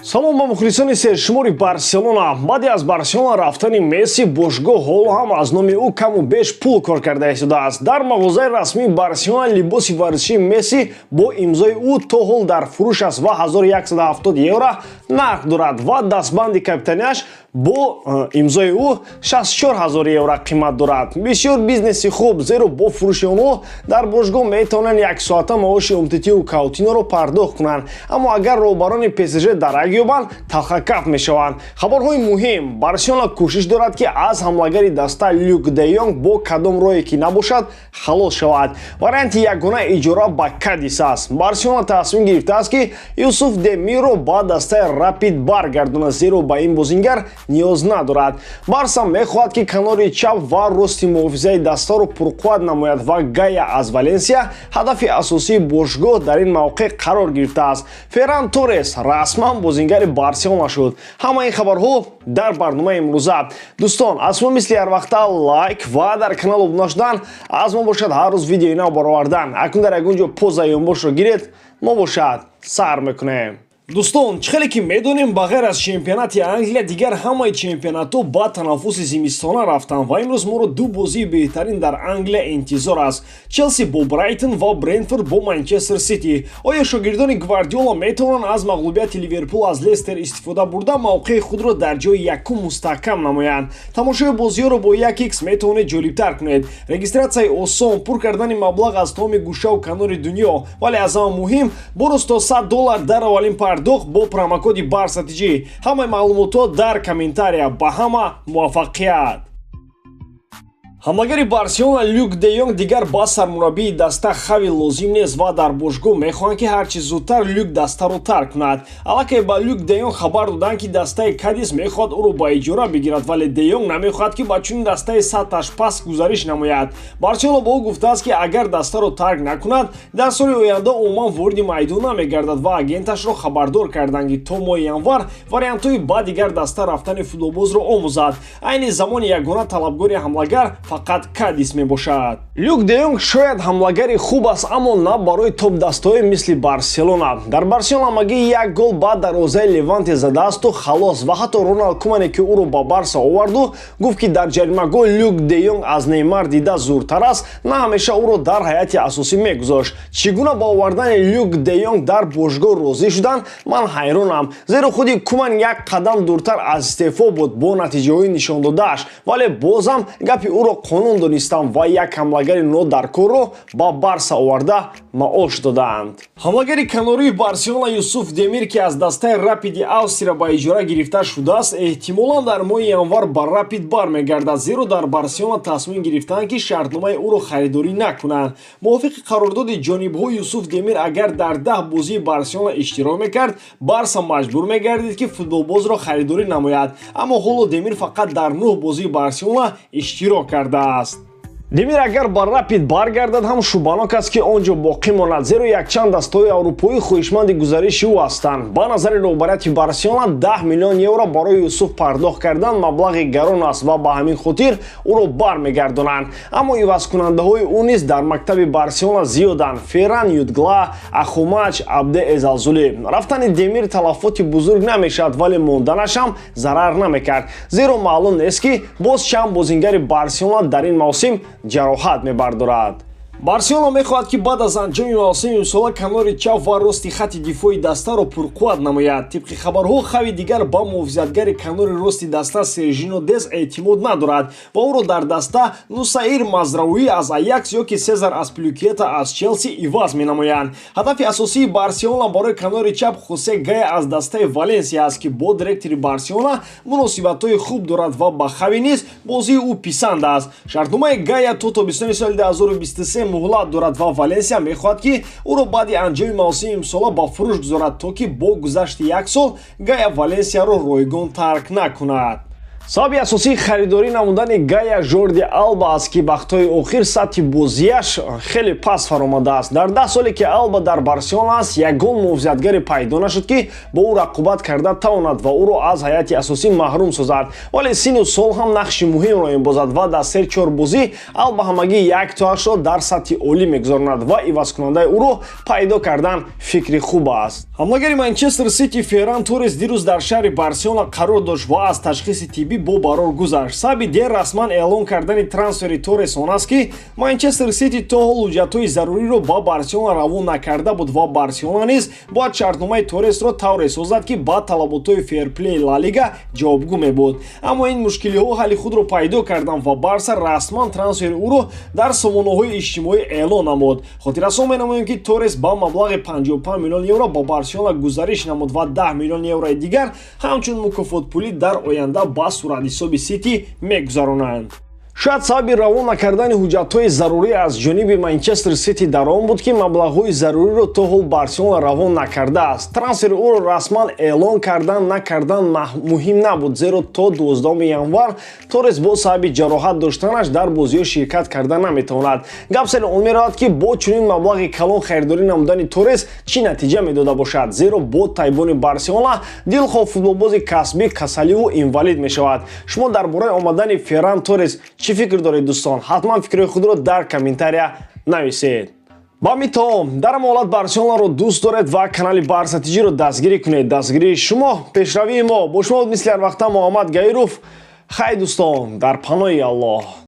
Салом ба мухлисони сершумори Барселона. баъди аз Барселона рафтани МЕССИ бошгоҳ ҳоло ҳам аз номи ӯ каму беш пул кор карда истодааст. Дар мағозаи расмии Барселона либоси варзишии МЕССИ бо имзои ӯ то ҳол дар фурӯш аст ва 1170 евро нарх дорад ва дастбанди капитанияш бо имзои ӯ 64000 евро қимат дорад. Бисёр бизнеси хуб, зеро бо фурӯши онҳо дар бошгоҳ метавонанд як соата маоши Умтитиу Каутиноро пардохт кунанд, аммо агар роҳбарони ПСЖ дарак ёбанд, талхакаф мешаванд. Хабарҳои муҳим: Барселона кӯшиш дорад ки аз ҳамлагари даста Люк де Йонг бо кадом роҳе ки набошад халос шавад. Варианти ягона иҷора ба Кадис аст. Барселона тасмим гирифтааст ки Юсуф Демирро ба дастаи Рапид баргардонад, зеро ба ин бозингар ниёз надорад. Барса мехоҳад ки канори чап ва рости муҳофизаи дастаро пурқувват намояд ва Гая аз Валенсия ҳадафи асосии бошгоҳ дар ин мавқеъ қарор гирифтааст. ФЕРРАН ТОРЕС расман бозингари Барселона шуд. Ҳама ин хабарҳо дар барномаи имрӯза. Дӯстон, аз мо мисли ҳар вақта лайк ва дар канал обуна шудан, аз мо бошад ҳар рӯз видеои нав баровардан. Акнун дар ягон ҷо поза ёнбошро гиред, мо бошад сар мекунем. Дӯстон, чӣ хеле ки медонем, ба ғайр аз чемпионати Англия дигар ҳамаи чемпионатҳо ба танаффуси зимистона рафтанд ва имрӯз моро ду бозии беҳтарин дар Англия интизор аст. Челси бо Брайтон ва Брентфорд бо Манчестер Сити. Оё шогирдони Гвардиола метавонанд аз мағлубияти Ливерпул аз Лестер истифода бурда мавқеи худро дар ҷои якум мустаҳкам намоянд? Тамошои бозиҳоро бо 1x метавонед ҷолибтар кунед. Регистратсияи осон, пур кардани маблағ аз тамоми гӯшаву канори дунё, вале аз ҳама муҳим, бонус то $100 дар аввалин пардохт бо промокоди БАРСЕЛОНА. Ҳамаи маълумотҳо дар комментария. Ба ҳама муваффақият. ҳамлагари Барселона Люк де Йонг дигар ба сармураббии даста хави лозим нест ва дар бошгоҳ мехоҳанд ки ҳарчи зудтар Люк дастаро тарк кунад. Аллакай ба Люк де Йонг хабар доданд ки дастаи Кадис мехоҳад ӯро ба иҷора бигирад, вале де Йонг намехоҳад ки ба чунин дастаи сатҳаш паст гузариш намояд. Барселона ба ӯ гуфтааст ки агар дастаро тарк накунад, дар соли оянда умуман ворди майдон намегардад ва агенташро хабардор карданд ки то моҳи январ вариантҳои ба дигар даста рафтани футболбозро омӯзад. Айни замони ягона талабгори ҳамлагар фақат Кадис мебошад. Люк де Йонг шояд ҳамлагари хуб аст, аммо на барои топ дастаҳое мисли Барселона. Дар Барселона ҳамагӣ як гол ба дарвозаи Леванте задаасту халос ва ҳатто Роналд Кумане ки ӯро ба Барса оварду гуфт ки дар ҷаримагоҳ Люк де Йонг аз Неймар дида зуртар аст, на ҳамеша ӯро дар ҳайати асосӣ мегузошт. Чӣ гуна ба овардани Люк де Йонг дар бошгоҳ розӣ шуданд, ман ҳайронам, зеро худи Куман як қадам дуртар аз истеъфо буд бо натиҷаҳои нишонdoдааш, вале бозам гапи ӯро қонун донистам ва як ҳамлагари нодаркорро ба Барса оварда маош доданд. ҳамлагари канории Барселона Юсуф Демир ки аз дастаи Рапиди Австрия ба иҷора гирифта шудааст, эҳтимолан дар моҳи январ ба Рапид бармегардад, зеро дар Барселона тасмим гирифтанд ки шартномаи ӯро харидорӣ накунанд. мувофиқи қарордоди ҷонибҳо Юсуф Демир агар дар 10 бозии Барселона иштирок мекард, Барса маҷбур мегардид ки футболбозро харидорӣ намояд, аммо ҳоло Демир фақат дар 9 бозии Барселона иштирок кардааст. Демир агар ба Рапид баргардад ҳам шубанок аст ки он ҷо боқӣ монад, зеро якчанд дастаҳои аврупоӣ хоҳишманди гузариши ӯ ҳастанд. Ба назари роҳбарияти Барселона 10 миллион евро барои Юсуф пардохт кардан маблағи гарон аст ва ба ҳамин хотир ӯро бармегардонанд. Аммо ивазкунандаҳои ӯ низ дар мактаби Барселона зиёданд: Ферран Юдгла, Ахумач, Абде Эзалзули. Рафтани Демир талаффути бузург намешавад, вале монданаш ҳам зарар намекард, зеро маълум нест ки боз чанд бозингари Барселона дар ин мавсим ҷароҳат мебардорад. Барселона мехоҳад ки баъд аз анҷоми мавсими имсола канори чап ва рости хатти дифои дастаро пурқувват намояд. Тибқи хабарҳо хави дигар ба муҳофизатгари канори рости даста Сержино Дес эътимод надорад ва ӯро дар даста Нусаир Мазрауӣ аз Аякс ё ки Сезар Аспиликуэта аз Челси иваз менамоянд. ҳадафи асосии Барселона барои канори чап Хосе Гая аз дастаи Валенсия аст ки бо директори Барселона муносибатҳои хуб дорад ва ба хави низ бозии ӯ писанд аст. шартномаи Гая то тобистони соли 2023 муҳлат дорад ва Валенсия мехоҳад ки ӯро баъди анҷоми мавсими имсола ба фурӯш гузорад, то ки бо гузашти як сол Гая Валенсияро ройгон тарк накунад. сабаби асосии харидорӣ намудани Гая Жорди Алба аст ки вақтҳои охир сатҳи бозиаш хеле паст фаромадааст. Дар 10 соле ки Алба дар Барселона аст, ягон мувозиятгаре пайдо нашуд ки бо ӯ рақобат карда тавонад ва ӯро аз ҳайати асосӣ маҳрум созад. Вале сину сол ҳам нақши муҳимро мебозад ва дар 3-4 бозӣ Алба ҳамагӣ яктоашро дар сатҳи олӣ мегузаронад ва ивазкунандаи ӯро пайдо кардан фикри хуб аст. ҳамлагари Манчестер Сити ФЕРРАН ТОРЕС дирӯз дар шаҳри Барселона қарор дошт ва аз ташхиси тиббӣ бо барор гузашт. Сабаби дер расман эълон кардани трансфери Торес он аст ки Манчестер Сити то ҳол ҳуҷҷатҳои заруриро ба Барселона равон накарда буд ва Барселона низ бояд шартномаи Торесро тавре созад ки ба талаботҳои фейрплеи Ла Лига ҷавобгӯ мебуд. Аммо ин мушкилиҳо ҳалли худро пайдо карданд ва Барса расман трансфери ӯро дар сомонаҳои иҷтимоӣ эълон намуд. Хотиррасон менамоем ки Торес ба маблағи 55 миллион евро ба Барселона гузариш намуд ва 10 миллион еврои дигар ҳамчун мукофотпулӣ дар оянда ба суратҳисоби Сити мегузаронанд. Шояд сабаби равон накардани ҳуҷҷатҳои зарури аз ҷониби Манчестер Сити дар он буд ки маблағҳои заруриро то ҳол Барселона равон накардааст. Трансфери ӯро расман эълон кардан накардан муҳим набуд, зеро то 12 январ Торес бо сабаби ҷароҳат доштанаш дар бозиҳо ширкат карда наметавонад. Гап сари он меравад ки бо чунин маблағи калон харидорӣ намудани Торес чӣ натиҷа медода бошад, зеро бо тайбони Барселона дилхоҳ футболбози касбӣ касаливу инвалид мешавад. Шумо дар бораи омадани ФЕРРАН ТОРЕС чӣ фикр доред дӯстон? Ҳатман фикрҳои худро дар комментария нависед. ба митом дар ҳамон ҳолат Барселонаро дӯст доред ва канали Барса тиҷиро дастгирӣ кунед. Дастгирии шумо пешравии мо. Бо шумо буд мисли ҳар вақта Муҳаммад Гаиров. Хай дӯстон, дар паноҳи Аллоҳ.